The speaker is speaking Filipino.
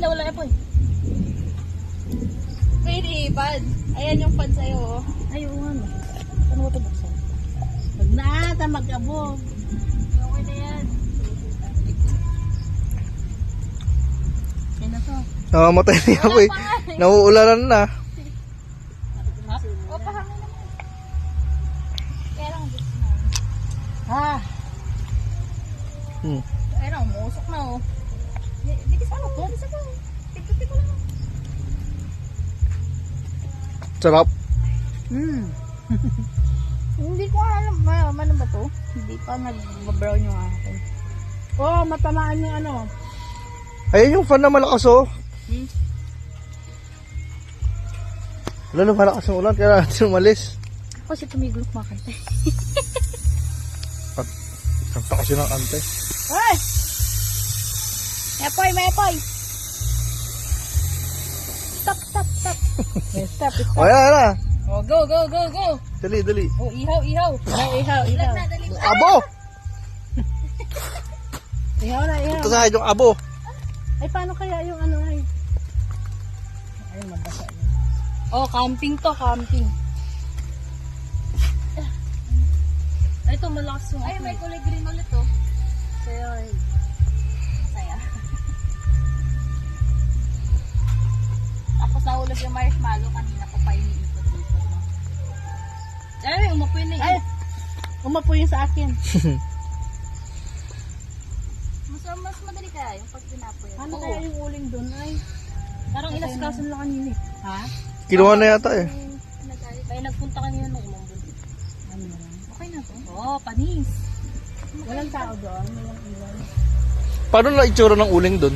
nawala na po eh. Pwede, pad. Ayan yung pad sa'yo, oh. Ay, oo nga. Ano ba ito buksan? Pag naata mag-abog. Okay na yan. Yan na to. Namamatay niya po eh. Nauulanan na. O, pahangin naman. Kaya lang, gusto na. Ha? Kaya lang, umusok na, oh. Bitis pa, no? Bitis pa. Piko-piko lang. Sarap. Hindi ko alam, ano ba to? Hindi pa nag-brown yung akin. Oh, matamaan yung ano. Ayan yung fan na malakas oh. Lalo malakas ang ulan kaya natin umalis. Ako si tumigil kumakanta. Kanta kasi ng ante. Ay! Mepoy, mepoy! Stop, stop, stop. Stop, stop. O yan na. Oh, go, go, go, go. Dali, dali. Oh, ihaw, ihaw. Ay, ihaw, ihaw. Abo! Ihaw na, ihaw. Ito sa akin yung abo. Ay, paano kaya yung ano ay? Ay, mabasa yun. Oh, camping to, camping. Ay, ito, malakas yung ay, may kulay green ulit, oh. Kaya, ay. Saya. Tapos nahulog yung marshmallow kanina ko pa iniikot dito. Ay, umapoy na Ay, umapo yun sa akin. Mas madali kaya yung pag pinapoy. Ano kaya yung uling doon ay? Parang inaskasan lang kanina eh. Ha? Kinuha na yata eh. Kaya nagpunta kanina nung umambon. Ano na lang? Okay na to? Oo, panis. Walang tao doon, walang iwan. Paano na itsura ng uling doon?